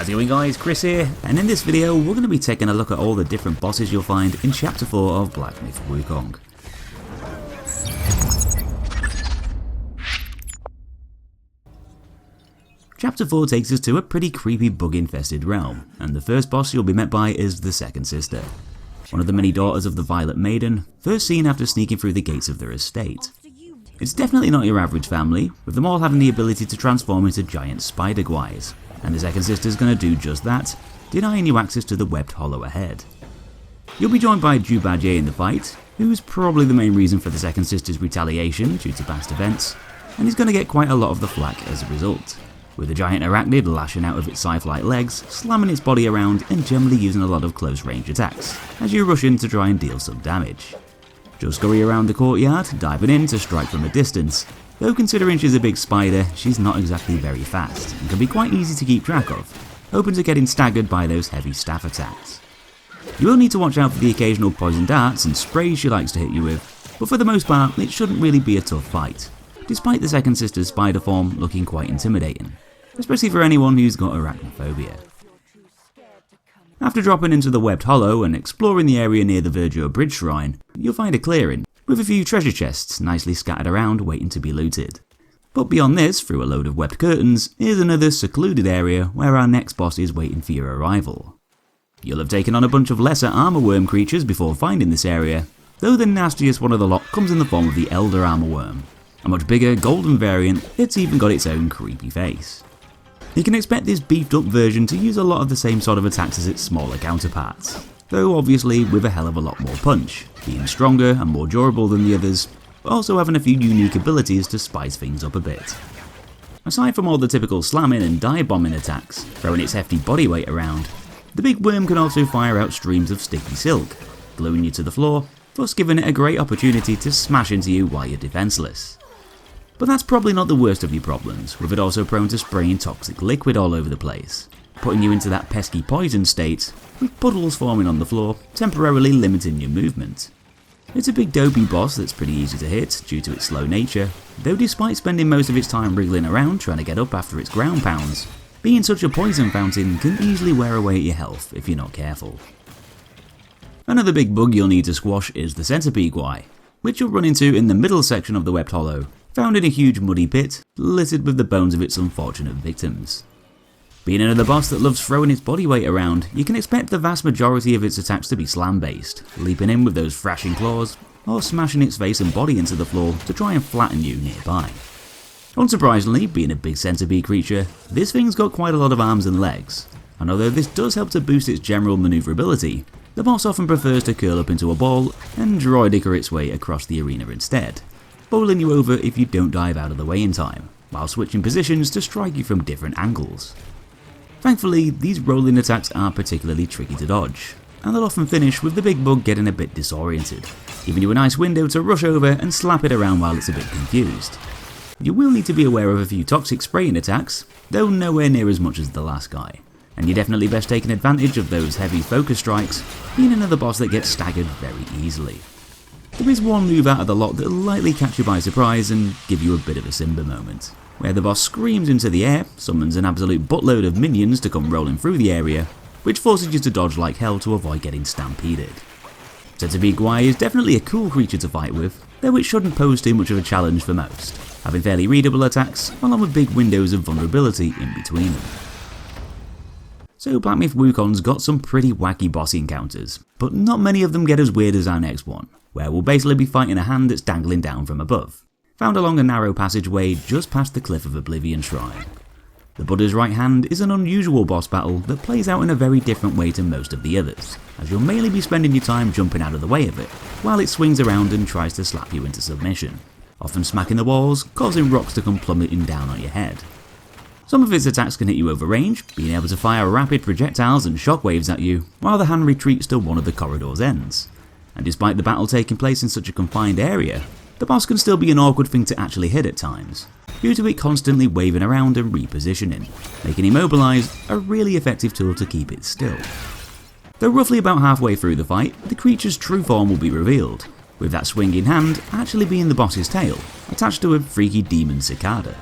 How's it going guys, Chris here, and in this video we're going to be taking a look at all the different bosses you'll find in Chapter 4 of Black Myth Wukong. Chapter 4 takes us to a pretty creepy bug-infested realm, and the first boss you'll be met by is the second sister. One of the many daughters of the Violet Maiden, first seen after sneaking through the gates of their estate. It's definitely not your average family, with them all having the ability to transform into giant spider guais, and the second sister's gonna do just that, denying you access to the webbed hollow ahead. You'll be joined by Zhu Bajie in the fight, who's probably the main reason for the second sister's retaliation due to past events, and he's gonna get quite a lot of the flak as a result, with the giant arachnid lashing out of its scythe-like legs, slamming its body around and generally using a lot of close range attacks, as you rush in to try and deal some damage. Just scurry around the courtyard, diving in to strike from a distance, though considering she's a big spider, she's not exactly very fast, and can be quite easy to keep track of, open to getting staggered by those heavy staff attacks. You will need to watch out for the occasional poison darts and sprays she likes to hit you with, but for the most part it shouldn't really be a tough fight, despite the second sister's spider form looking quite intimidating, especially for anyone who's got arachnophobia. After dropping into the webbed hollow and exploring the area near the Verdure Bridge Shrine, you'll find a clearing, with a few treasure chests nicely scattered around waiting to be looted. But beyond this, through a load of webbed curtains, is another secluded area where our next boss is waiting for your arrival. You'll have taken on a bunch of lesser Amourworm creatures before finding this area, though the nastiest one of the lot comes in the form of the Elder Amourworm, a much bigger golden variant that's even got its own creepy face. You can expect this beefed up version to use a lot of the same sort of attacks as its smaller counterparts, though obviously with a hell of a lot more punch, being stronger and more durable than the others, but also having a few unique abilities to spice things up a bit. Aside from all the typical slamming and dive bombing attacks, throwing its hefty body weight around, the big worm can also fire out streams of sticky silk, gluing you to the floor, thus giving it a great opportunity to smash into you while you're defenseless. But that's probably not the worst of your problems, with it also prone to spraying toxic liquid all over the place, putting you into that pesky poison state, with puddles forming on the floor, temporarily limiting your movement. It's a big dopey boss that's pretty easy to hit due to its slow nature, though despite spending most of its time wriggling around trying to get up after its ground pounds, being such a poison fountain can easily wear away at your health if you're not careful. Another big bug you'll need to squash is the Centipede Guai, which you'll run into in the middle section of the webbed hollow, found in a huge muddy pit, littered with the bones of its unfortunate victims. Being another boss that loves throwing its body weight around, you can expect the vast majority of its attacks to be slam-based, leaping in with those thrashing claws, or smashing its face and body into the floor to try and flatten you nearby. Unsurprisingly, being a big centipede creature, this thing's got quite a lot of arms and legs, and although this does help to boost its general manoeuvrability, the boss often prefers to curl up into a ball and droidicker its way across the arena instead, bowling you over if you don't dive out of the way in time, while switching positions to strike you from different angles. Thankfully, these rolling attacks aren't particularly tricky to dodge, and they'll often finish with the big bug getting a bit disoriented, giving you a nice window to rush over and slap it around while it's a bit confused. You will need to be aware of a few toxic spraying attacks, though nowhere near as much as the last guy, and you're definitely best taking advantage of those heavy focus strikes, being another boss that gets staggered very easily. There is one move out of the lot that'll lightly catch you by surprise and give you a bit of a Simba moment, where the boss screams into the air, summons an absolute buttload of minions to come rolling through the area, which forces you to dodge like hell to avoid getting stampeded. Centipede Guai is definitely a cool creature to fight with, though it shouldn't pose too much of a challenge for most, having fairly readable attacks along with big windows of vulnerability in between them. So Black Myth Wukong's got some pretty wacky boss encounters, but not many of them get as weird as our next one, where we'll basically be fighting a hand that's dangling down from above, found along a narrow passageway just past the Cliff of Oblivion Shrine. The Buddha's right hand is an unusual boss battle that plays out in a very different way to most of the others, as you'll mainly be spending your time jumping out of the way of it, while it swings around and tries to slap you into submission, often smacking the walls, causing rocks to come plummeting down on your head. Some of its attacks can hit you over range, being able to fire rapid projectiles and shockwaves at you, while the hand retreats to one of the corridor's ends. And despite the battle taking place in such a confined area, the boss can still be an awkward thing to actually hit at times, due to it constantly waving around and repositioning, making Immobilized a really effective tool to keep it still. Though roughly about halfway through the fight, the creature's true form will be revealed, with that swinging hand actually being the boss's tail, attached to a freaky demon cicada.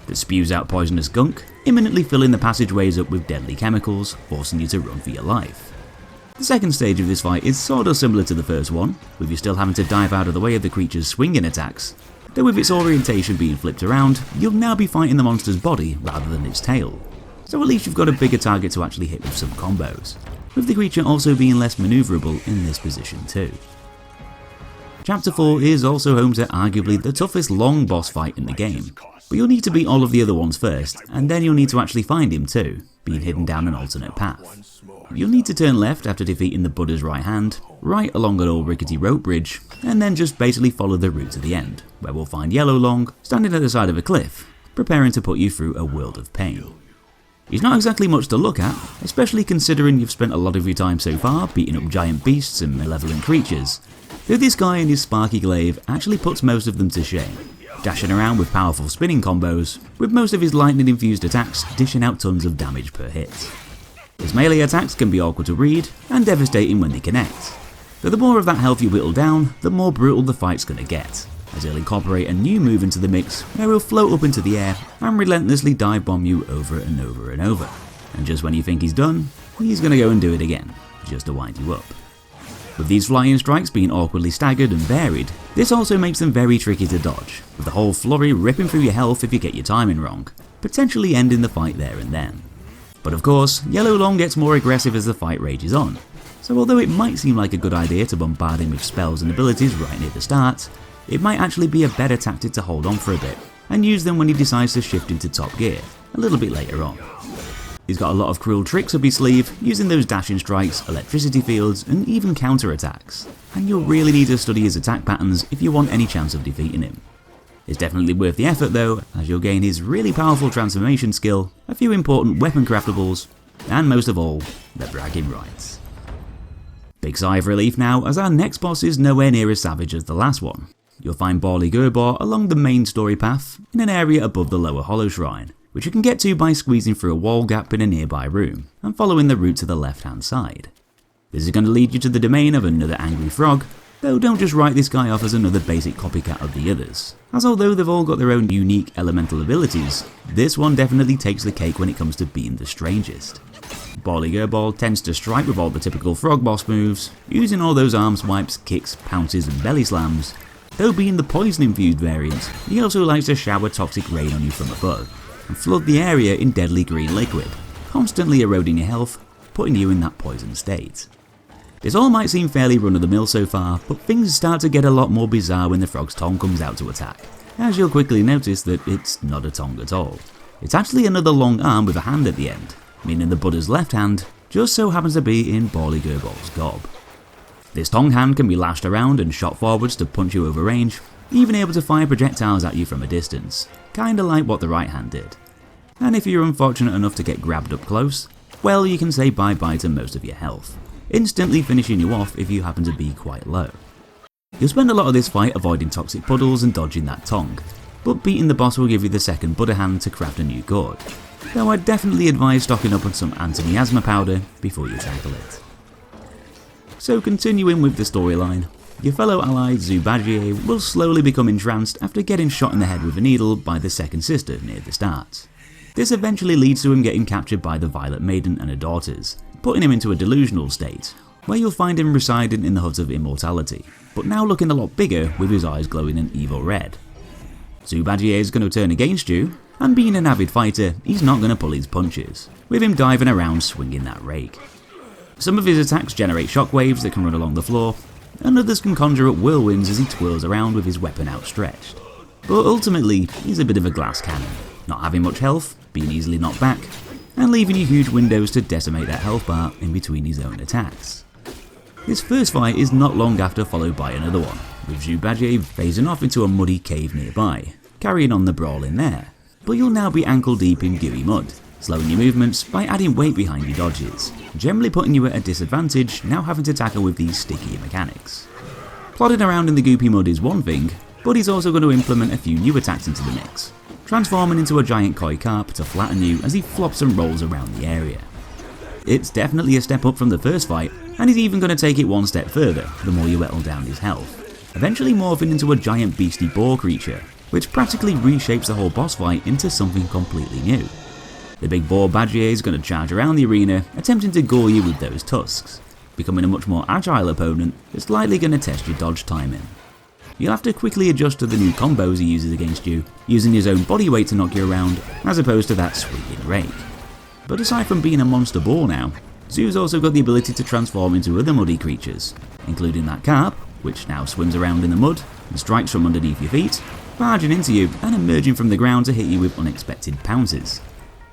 that spews out poisonous gunk, imminently filling the passageways up with deadly chemicals, forcing you to run for your life. The second stage of this fight is sort of similar to the first one, with you still having to dive out of the way of the creature's swinging attacks, though with its orientation being flipped around, you'll now be fighting the monster's body rather than its tail. So at least you've got a bigger target to actually hit with some combos, with the creature also being less manoeuvrable in this position too. Chapter 4 is also home to arguably the toughest Loong boss fight in the game, but you'll need to beat all of the other ones first, and then you'll need to actually find him too, being hidden down an alternate path. You'll need to turn left after defeating the Buddha's right hand, right along an old rickety rope bridge, and then just basically follow the route to the end, where we'll find Yellow Loong standing at the side of a cliff, preparing to put you through a world of pain. He's not exactly much to look at, especially considering you've spent a lot of your time so far beating up giant beasts and malevolent creatures, though this guy and his sparky glaive actually puts most of them to shame, dashing around with powerful spinning combos, with most of his lightning infused attacks dishing out tons of damage per hit. His melee attacks can be awkward to read and devastating when they connect, though the more of that health you whittle down, the more brutal the fight's gonna get, as he'll incorporate a new move into the mix where he'll float up into the air and relentlessly dive bomb you over and over and over, and just when you think he's done, he's gonna go and do it again, just to wind you up. With these flying strikes being awkwardly staggered and varied, this also makes them very tricky to dodge, with the whole flurry ripping through your health if you get your timing wrong, potentially ending the fight there and then. But of course, Yellow Loong gets more aggressive as the fight rages on, so although it might seem like a good idea to bombard him with spells and abilities right near the start, it might actually be a better tactic to hold on for a bit, and use them when he decides to shift into top gear, a little bit later on. He's got a lot of cruel tricks up his sleeve, using those dashing strikes, electricity fields, and even counter attacks, and you'll really need to study his attack patterns if you want any chance of defeating him. It's definitely worth the effort though, as you'll gain his really powerful transformation skill, a few important weapon craftables, and most of all, the bragging rights. Big sigh of relief now, as our next boss is nowhere near as savage as the last one. You'll find Baw-Li-Guhh-Baw along the main story path, in an area above the lower hollow shrine, which you can get to by squeezing through a wall gap in a nearby room, and following the route to the left hand side. This is going to lead you to the domain of another angry frog, though don't just write this guy off as another basic copycat of the others, as although they've all got their own unique elemental abilities, this one definitely takes the cake when it comes to being the strangest. Baw-Li-Guhh-Baw tends to strike with all the typical frog boss moves, using all those arm swipes, kicks, pounces and belly slams, though being the poison infused variant, he also likes to shower toxic rain on you from above, and flood the area in deadly green liquid, constantly eroding your health, putting you in that poison state. This all might seem fairly run-of-the-mill so far, but things start to get a lot more bizarre when the frog's tongue comes out to attack, as you'll quickly notice that it's not a tongue at all. It's actually another long arm with a hand at the end, meaning the Buddha's left hand just so happens to be in Baw-Li-Guhh-Baw's gob. This tongue hand can be lashed around and shot forwards to punch you over range, even able to fire projectiles at you from a distance, kinda like what the right hand did. And if you're unfortunate enough to get grabbed up close, well, you can say bye-bye to most of your health, instantly finishing you off if you happen to be quite low. You'll spend a lot of this fight avoiding toxic puddles and dodging that tongue, but beating the boss will give you the second Buddha hand to craft a new gourd, though I'd definitely advise stocking up on some anti-miasma powder before you tackle it. So continuing with the storyline, your fellow ally Zhu Bajie will slowly become entranced after getting shot in the head with a needle by the second sister near the start. This eventually leads to him getting captured by the Violet Maiden and her daughters, putting him into a delusional state, where you'll find him residing in the Hut of Immortality, but now looking a lot bigger with his eyes glowing an evil red. Zhu Bajie is going to turn against you, and being an avid fighter, he's not going to pull his punches, with him diving around swinging that rake. Some of his attacks generate shockwaves that can run along the floor, and others can conjure up whirlwinds as he twirls around with his weapon outstretched. But ultimately, he's a bit of a glass cannon, not having much health, being easily knocked back, and leaving you huge windows to decimate that health bar in between his own attacks. This first fight is not long after followed by another one, with Zhu Bajie phasing off into a muddy cave nearby, carrying on the brawl in there, but you'll now be ankle deep in gooey mud, slowing your movements by adding weight behind your dodges, generally putting you at a disadvantage now having to tackle with these stickier mechanics. Plodding around in the goopy mud is one thing, but he's also going to implement a few new attacks into the mix, transforming into a giant koi carp to flatten you as he flops and rolls around the area. It's definitely a step up from the first fight, and he's even going to take it one step further the more you whittle down his health, eventually morphing into a giant beastie boar creature, which practically reshapes the whole boss fight into something completely new. The big Zhu Bajie is going to charge around the arena, attempting to gore you with those tusks, becoming a much more agile opponent that's likely going to test your dodge timing. You'll have to quickly adjust to the new combos he uses against you, using his own body weight to knock you around, as opposed to that sweeping rake. But aside from being a monster ball now, Zhu's also got the ability to transform into other muddy creatures, including that carp, which now swims around in the mud and strikes from underneath your feet, barging into you and emerging from the ground to hit you with unexpected pounces.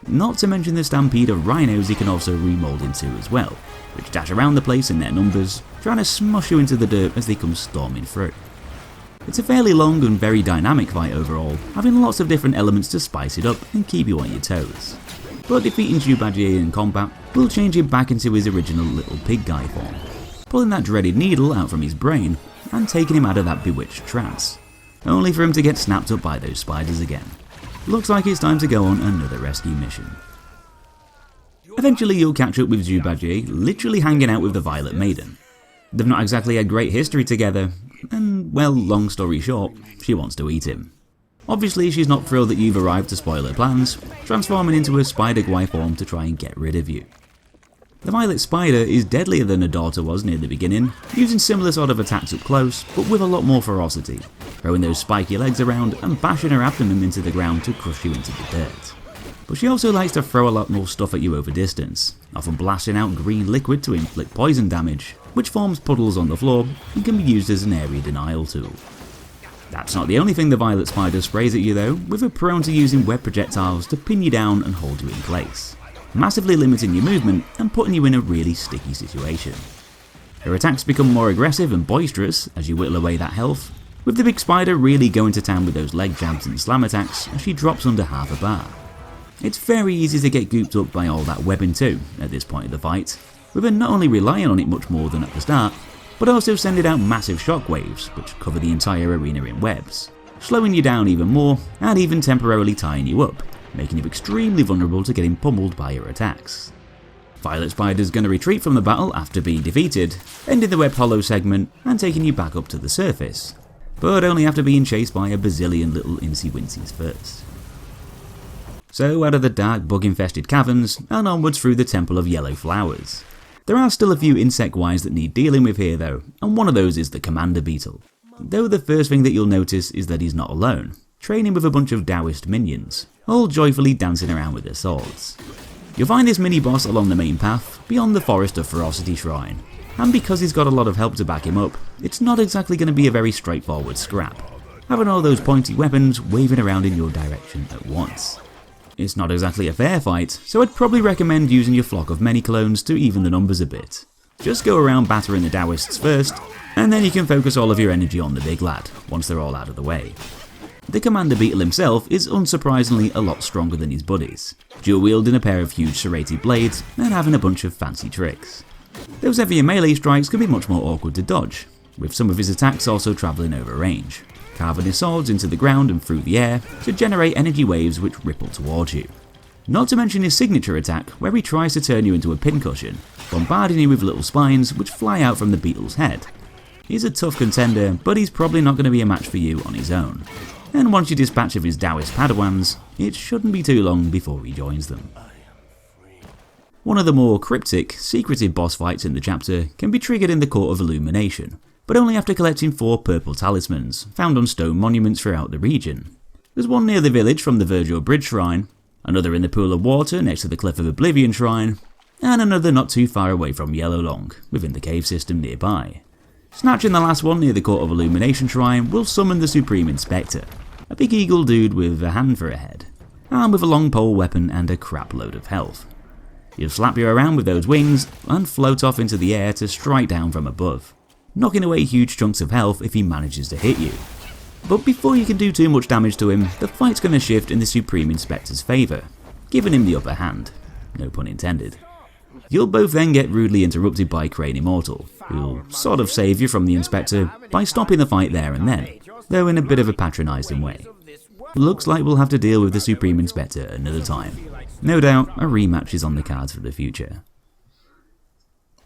Not to mention the stampede of rhinos he can also remold into as well, which dash around the place in their numbers, trying to smush you into the dirt as they come storming through. It's a fairly long and very dynamic fight overall, having lots of different elements to spice it up and keep you on your toes. But defeating Zhu Bajie in combat will change him back into his original little pig guy form, pulling that dreaded needle out from his brain and taking him out of that bewitched trance, only for him to get snapped up by those spiders again. Looks like it's time to go on another rescue mission. Eventually you'll catch up with Zhu Bajie literally hanging out with the Violet Maiden. They've not exactly had great history together, and well, long story short, she wants to eat him. Obviously she's not thrilled that you've arrived to spoil her plans, transforming into a spider Guai form to try and get rid of you. The violet spider is deadlier than her daughter was near the beginning, using similar sort of attacks up close, but with a lot more ferocity, throwing those spiky legs around and bashing her abdomen into the ground to crush you into the dirt. But she also likes to throw a lot more stuff at you over distance, often blasting out green liquid to inflict poison damage, which forms puddles on the floor and can be used as an area denial tool. That's not the only thing the violet spider sprays at you though, with her prone to using web projectiles to pin you down and hold you in place, massively limiting your movement and putting you in a really sticky situation. Her attacks become more aggressive and boisterous as you whittle away that health, with the big spider really going to town with those leg jabs and slam attacks as she drops under half a bar. It's very easy to get gooped up by all that webbing too at this point of the fight, with her not only relying on it much more than at the start, but also sending out massive shockwaves which cover the entire arena in webs, slowing you down even more and even temporarily tying you up, making you extremely vulnerable to getting pummeled by her attacks. Violet Spider's going to retreat from the battle after being defeated, ending the web hollow segment and taking you back up to the surface, but only after being chased by a bazillion little incy-wincies first. So out of the dark bug-infested caverns and onwards through the Temple of Yellow Flowers. There are still a few insect guais that need dealing with here though, and one of those is the Commander Beetle. Though the first thing that you'll notice is that he's not alone, training with a bunch of Daoist minions, all joyfully dancing around with their swords. You'll find this mini-boss along the main path, beyond the Forest of Ferocity Shrine, and because he's got a lot of help to back him up, it's not exactly going to be a very straightforward scrap, having all those pointy weapons waving around in your direction at once. It's not exactly a fair fight, so I'd probably recommend using your flock of many clones to even the numbers a bit. Just go around battering the Daoists first, and then you can focus all of your energy on the big lad, once they're all out of the way. The Commander Beetle himself is unsurprisingly a lot stronger than his buddies, dual wielding a pair of huge serrated blades and having a bunch of fancy tricks. Those heavier melee strikes can be much more awkward to dodge, with some of his attacks also travelling over range, carving his swords into the ground and through the air to generate energy waves which ripple towards you. Not to mention his signature attack where he tries to turn you into a pincushion, bombarding you with little spines which fly out from the Beetle's head. He's a tough contender, but he's probably not going to be a match for you on his own. And once you dispatch of his Daoist Padawans, it shouldn't be too long before he joins them. One of the more cryptic, secretive boss fights in the chapter can be triggered in the Court of Illumination, but only after collecting 4 purple talismans, found on stone monuments throughout the region. There's one near the village from the Verdure Bridge Shrine, another in the Pool of Water next to the Cliff of Oblivion Shrine, and another not too far away from Yellow Loong, within the cave system nearby. Snatching the last one near the Court of Illumination Shrine will summon the Supreme Inspector, a big eagle dude with a hand for a head, armed with a long pole weapon and a crap load of health. He'll slap you around with those wings and float off into the air to strike down from above, knocking away huge chunks of health if he manages to hit you. But before you can do too much damage to him, the fight's going to shift in the Supreme Inspector's favour, giving him the upper hand, no pun intended. You'll both then get rudely interrupted by Crane Immortal, who'll sort of save you from the Inspector by stopping the fight there and then, though in a bit of a patronising way. Looks like we'll have to deal with the Supreme Inspector another time. No doubt a rematch is on the cards for the future.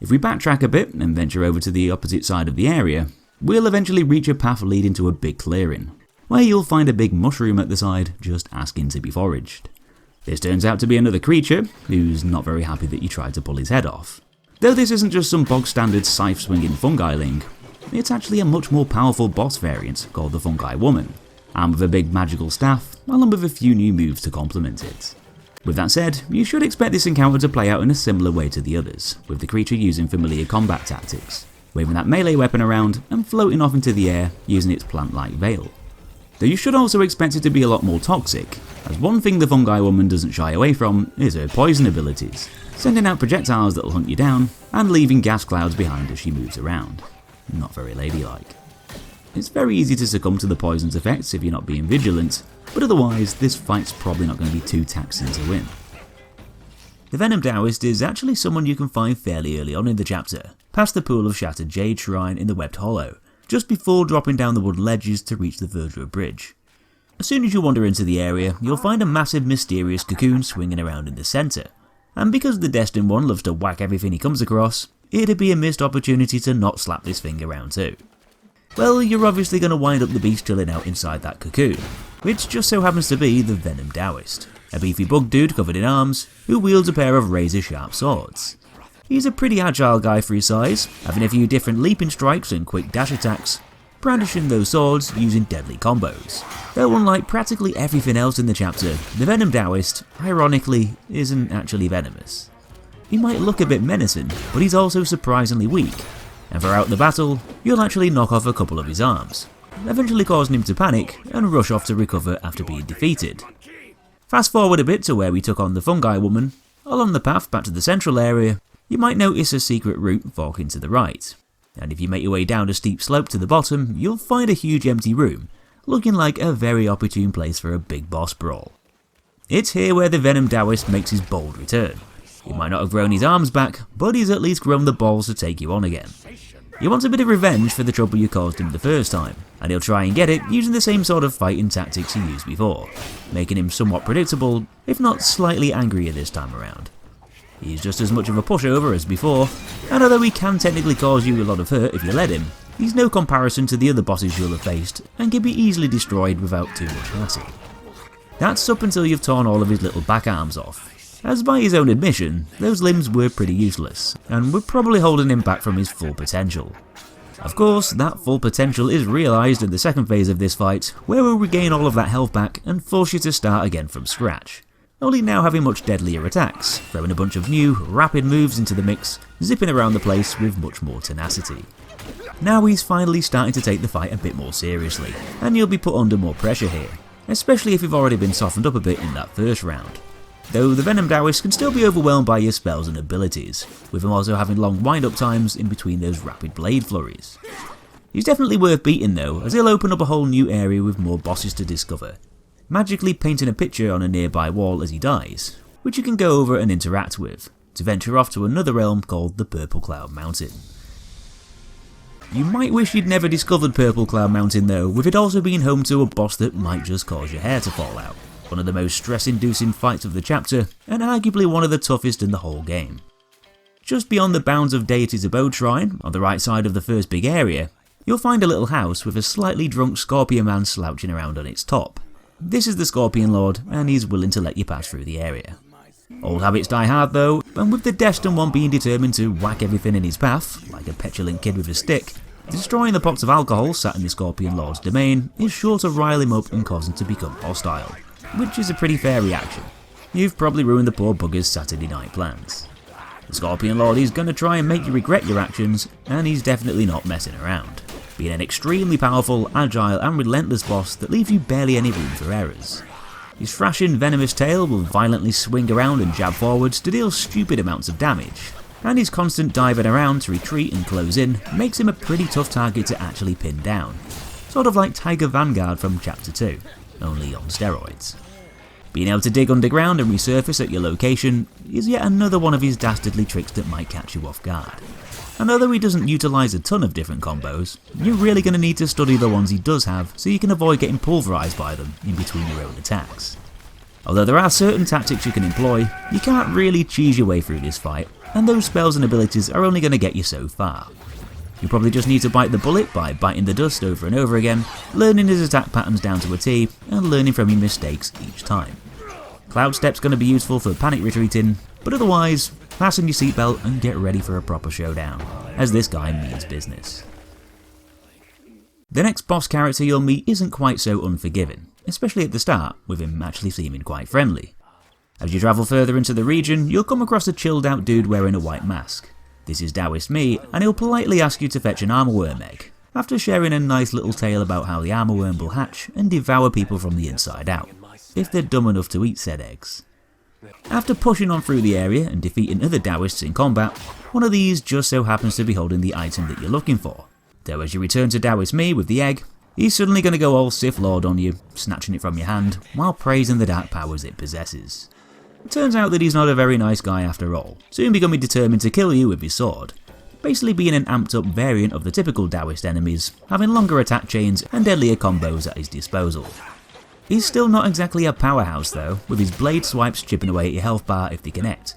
If we backtrack a bit and venture over to the opposite side of the area, we'll eventually reach a path leading to a big clearing, where you'll find a big mushroom at the side just asking to be foraged. This turns out to be another creature, who's not very happy that you tried to pull his head off. Though this isn't just some bog standard scythe swinging fungiling, it's actually a much more powerful boss variant called the Fungiwoman, armed with a big magical staff, along with a few new moves to complement it. With that said, you should expect this encounter to play out in a similar way to the others, with the creature using familiar combat tactics, waving that melee weapon around and floating off into the air using its plant-like veil. Though you should also expect it to be a lot more toxic, as one thing the Fungiwoman doesn't shy away from is her poison abilities, sending out projectiles that'll hunt you down and leaving gas clouds behind as she moves around. Not very ladylike. It's very easy to succumb to the poison's effects if you're not being vigilant, but otherwise this fight's probably not going to be too taxing to win. The Venom Daoist is actually someone you can find fairly early on in the chapter, past the pool of shattered jade shrine in the Webbed Hollow, just before dropping down the wooden ledges to reach the Verdure Bridge. As soon as you wander into the area, you'll find a massive mysterious cocoon swinging around in the centre, and because the Destined One loves to whack everything he comes across, it'd be a missed opportunity to not slap this thing around too. Well, you're obviously going to wind up the beast chilling out inside that cocoon, which just so happens to be the Venom Daoist, a beefy bug dude covered in arms, who wields a pair of razor-sharp swords. He's a pretty agile guy for his size, having a few different leaping strikes and quick dash attacks, brandishing those swords using deadly combos. Though unlike practically everything else in the chapter, the Venom Daoist, ironically, isn't actually venomous. He might look a bit menacing, but he's also surprisingly weak, and throughout the battle, you'll actually knock off a couple of his arms, eventually causing him to panic and rush off to recover after being defeated. Fast forward a bit to where we took on the Fungiwoman. Along the path back to the central area, you might notice a secret route forking to the right, and if you make your way down a steep slope to the bottom, you'll find a huge empty room, looking like a very opportune place for a big boss brawl. It's here where the Venom Daoist makes his bold return. He might not have grown his arms back, but he's at least grown the balls to take you on again. He wants a bit of revenge for the trouble you caused him the first time, and he'll try and get it using the same sort of fighting tactics he used before, making him somewhat predictable, if not slightly angrier this time around. He's just as much of a pushover as before, and although he can technically cause you a lot of hurt if you let him, he's no comparison to the other bosses you'll have faced, and can be easily destroyed without too much hassle. That's up until you've torn all of his little back arms off, as by his own admission, those limbs were pretty useless, and were probably holding him back from his full potential. Of course, that full potential is realised in the second phase of this fight, where we'll regain all of that health back and force you to start again from scratch, only now having much deadlier attacks, throwing a bunch of new, rapid moves into the mix, zipping around the place with much more tenacity. Now he's finally starting to take the fight a bit more seriously, and you'll be put under more pressure here, especially if you've already been softened up a bit in that first round. Though the Venom Daoist can still be overwhelmed by your spells and abilities, with him also having long wind-up times in between those rapid blade flurries. He's definitely worth beating though, as he'll open up a whole new area with more bosses to discover, magically painting a picture on a nearby wall as he dies, which you can go over and interact with, to venture off to another realm called the Purple Cloud Mountain. You might wish you'd never discovered Purple Cloud Mountain though, with it also being home to a boss that might just cause your hair to fall out. One of the most stress-inducing fights of the chapter, and arguably one of the toughest in the whole game. Just beyond the bounds of Deity's Abode Shrine, on the right side of the first big area, you'll find a little house with a slightly drunk Scorpion man slouching around on its top. This is the Scorpionlord, and he's willing to let you pass through the area. Old habits die hard though, and with the Destined One being determined to whack everything in his path, like a petulant kid with a stick, destroying the pots of alcohol sat in the Scorpionlord's domain is sure to rile him up and cause him to become hostile, which is a pretty fair reaction. You've probably ruined the poor bugger's Saturday night plans. The Scorpionlord is going to try and make you regret your actions, and he's definitely not messing around, being an extremely powerful, agile and relentless boss that leaves you barely any room for errors. His thrashing venomous tail will violently swing around and jab forwards to deal stupid amounts of damage, and his constant diving around to retreat and close in makes him a pretty tough target to actually pin down, sort of like Tiger Vanguard from Chapter 2, only on steroids. Being able to dig underground and resurface at your location is yet another one of his dastardly tricks that might catch you off guard. And although he doesn't utilise a ton of different combos, you're really going to need to study the ones he does have so you can avoid getting pulverised by them in between your own attacks. Although there are certain tactics you can employ, you can't really cheese your way through this fight, and those spells and abilities are only going to get you so far. You probably just need to bite the bullet by biting the dust over and over again, learning his attack patterns down to a T, and learning from your mistakes each time. Cloud Step's going to be useful for panic retreating, but otherwise, fasten your seatbelt and get ready for a proper showdown, as this guy means business. The next boss character you'll meet isn't quite so unforgiving, especially at the start, with him actually seeming quite friendly. As you travel further into the region, you'll come across a chilled out dude wearing a white mask. This is Daoist Mi, and he'll politely ask you to fetch an Amourworm egg, after sharing a nice little tale about how the Amourworm will hatch and devour people from the inside out, if they're dumb enough to eat said eggs. After pushing on through the area and defeating other Daoists in combat, one of these just so happens to be holding the item that you're looking for. Though as you return to Daoist Mi with the egg, he's suddenly going to go all Sith Lord on you, snatching it from your hand, while praising the dark powers it possesses. It turns out that he's not a very nice guy after all, soon becoming determined to kill you with his sword, basically being an amped up variant of the typical Daoist enemies, having longer attack chains and deadlier combos at his disposal. He's still not exactly a powerhouse though, with his blade swipes chipping away at your health bar if they connect.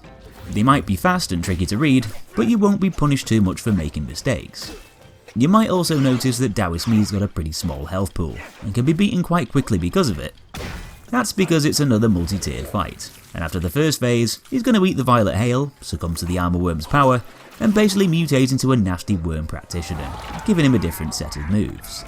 They might be fast and tricky to read, but you won't be punished too much for making mistakes. You might also notice that Daoist Mi's got a pretty small health pool, and can be beaten quite quickly because of it. That's because it's another multi-tiered fight, and after the first phase, he's going to eat the Violet Hail, succumb to the Amourworm's power, and basically mutate into a nasty worm practitioner, giving him a different set of moves.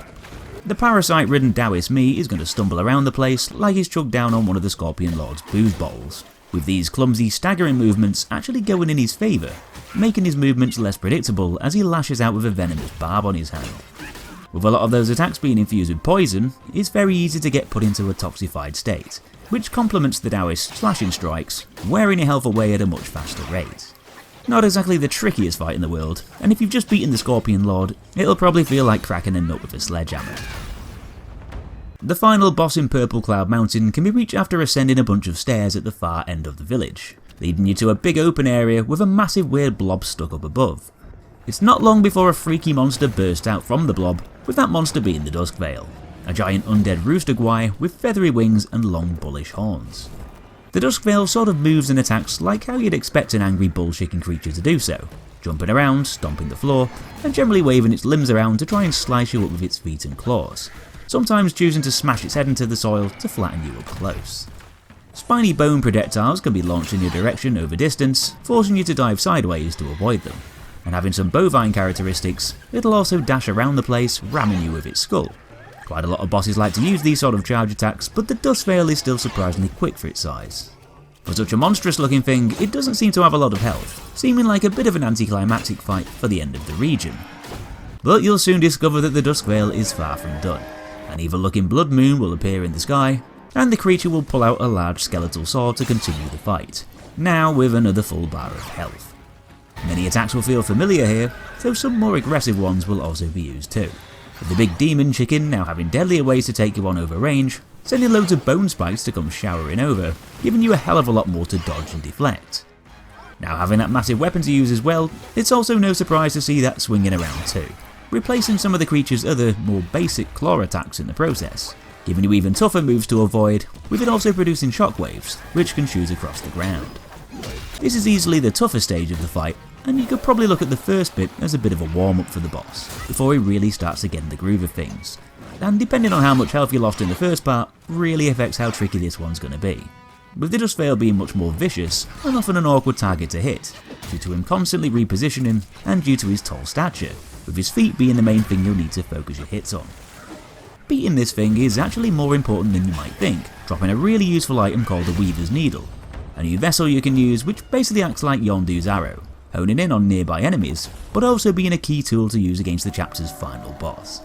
The parasite-ridden Daoist Mi is going to stumble around the place like he's chugged down on one of the Scorpionlord's booze bowls, with these clumsy, staggering movements actually going in his favour, making his movements less predictable as he lashes out with a venomous barb on his hand. With a lot of those attacks being infused with poison, it's very easy to get put into a toxified state, which complements the Daoist's slashing strikes, wearing your health away at a much faster rate. Not exactly the trickiest fight in the world, and if you've just beaten the Scorpionlord, it'll probably feel like cracking a nut with a sledgehammer. The final boss in Purple Cloud Mountain can be reached after ascending a bunch of stairs at the far end of the village, leading you to a big open area with a massive weird blob stuck up above. It's not long before a freaky monster bursts out from the blob, with that monster being the Duskveil, a giant undead rooster Guai with feathery wings and long bullish horns. The Duskveil sort of moves and attacks like how you'd expect an angry bull-shaking creature to do so, jumping around, stomping the floor, and generally waving its limbs around to try and slice you up with its feet and claws, sometimes choosing to smash its head into the soil to flatten you up close. Spiny bone projectiles can be launched in your direction over distance, forcing you to dive sideways to avoid them, and having some bovine characteristics, it'll also dash around the place, ramming you with its skull. Quite a lot of bosses like to use these sort of charge attacks, but the Duskveil is still surprisingly quick for its size. For such a monstrous looking thing, it doesn't seem to have a lot of health, seeming like a bit of an anticlimactic fight for the end of the region. But you'll soon discover that the Duskveil is far from done. An evil-looking blood moon will appear in the sky, and the creature will pull out a large skeletal sword to continue the fight, now with another full bar of health. Many attacks will feel familiar here, though some more aggressive ones will also be used too, with the big demon chicken now having deadlier ways to take you on over range, sending loads of bone spikes to come showering over, giving you a hell of a lot more to dodge and deflect. Now having that massive weapon to use as well, it's also no surprise to see that swinging around too, replacing some of the creature's other, more basic claw attacks in the process, giving you even tougher moves to avoid, with it also producing shockwaves, which can shoot across the ground. This is easily the toughest stage of the fight, and you could probably look at the first bit as a bit of a warm-up for the boss, before he really starts to get in the groove of things, and depending on how much health you lost in the first part, really affects how tricky this one's going to be, with the Duskveil being much more vicious, and often an awkward target to hit, due to him constantly repositioning, and due to his tall stature, with his feet being the main thing you'll need to focus your hits on. Beating this thing is actually more important than you might think, dropping a really useful item called the Weaver's Needle, a new vessel you can use which basically acts like Yondu's arrow, honing in on nearby enemies, but also being a key tool to use against the chapter's final boss.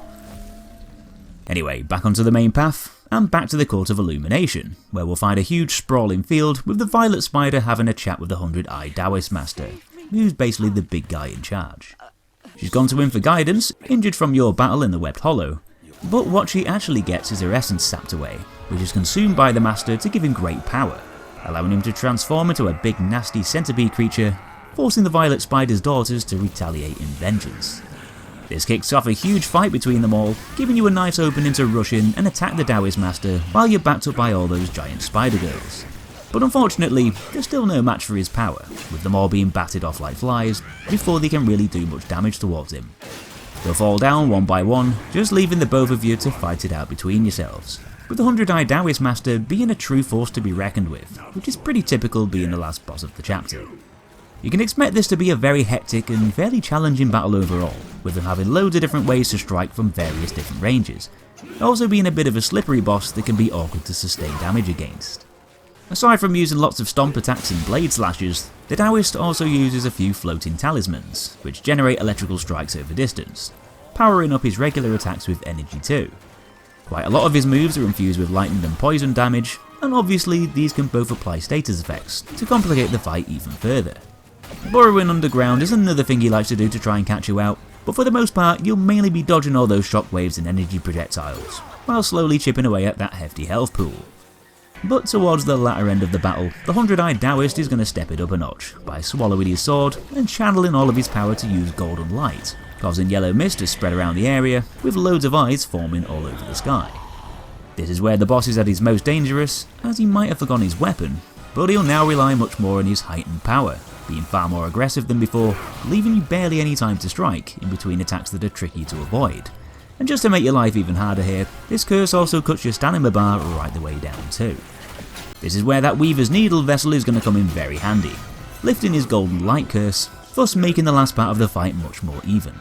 Anyway, back onto the main path, and back to the Court of Illumination, where we'll find a huge sprawling field with the Violet Spider having a chat with the 100-Eye Daoist Master, who's basically the big guy in charge. She's gone to him for guidance, injured from your battle in the Webbed Hollow, but what she actually gets is her essence sapped away, which is consumed by the Master to give him great power, allowing him to transform into a big nasty centipede creature, forcing the Violet Spider's daughters to retaliate in vengeance. This kicks off a huge fight between them all, giving you a nice opening to rush in and attack the Daoist Master while you're backed up by all those giant spider girls. But unfortunately, there's still no match for his power, with them all being batted off like flies before they can really do much damage towards him. They'll fall down one by one, just leaving the both of you to fight it out between yourselves, with the 100-Eye Daoist Master being a true force to be reckoned with, which is pretty typical being the last boss of the chapter. You can expect this to be a very hectic and fairly challenging battle overall, with them having loads of different ways to strike from various different ranges, also being a bit of a slippery boss that can be awkward to sustain damage against. Aside from using lots of stomp attacks and blade slashes, the Daoist also uses a few floating talismans, which generate electrical strikes over distance, powering up his regular attacks with energy too. Quite a lot of his moves are infused with lightning and poison damage, and obviously these can both apply status effects to complicate the fight even further. Burrowing underground is another thing he likes to do to try and catch you out, but for the most part you'll mainly be dodging all those shockwaves and energy projectiles, while slowly chipping away at that hefty health pool. But towards the latter end of the battle, the 100-Eye Daoist is going to step it up a notch by swallowing his sword and channeling all of his power to use golden light, causing yellow mist to spread around the area with loads of eyes forming all over the sky. This is where the boss is at his most dangerous, as he might have forgotten his weapon, but he'll now rely much more on his heightened power, being far more aggressive than before, leaving you barely any time to strike in between attacks that are tricky to avoid. And just to make your life even harder here, this curse also cuts your stamina bar right the way down too. This is where that Weaver's Needle vessel is going to come in very handy, lifting his golden light curse, thus making the last part of the fight much more even.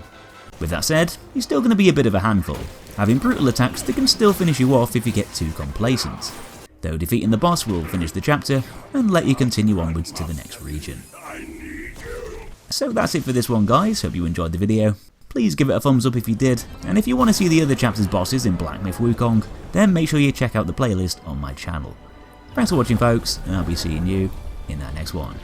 With that said, he's still going to be a bit of a handful, having brutal attacks that can still finish you off if you get too complacent, though defeating the boss will finish the chapter and let you continue onwards to the next region. So that's it for this one guys, hope you enjoyed the video. Please give it a thumbs up if you did, and if you want to see the other chapter's bosses in Black Myth Wukong, then make sure you check out the playlist on my channel. Thanks for watching folks, and I'll be seeing you in that next one.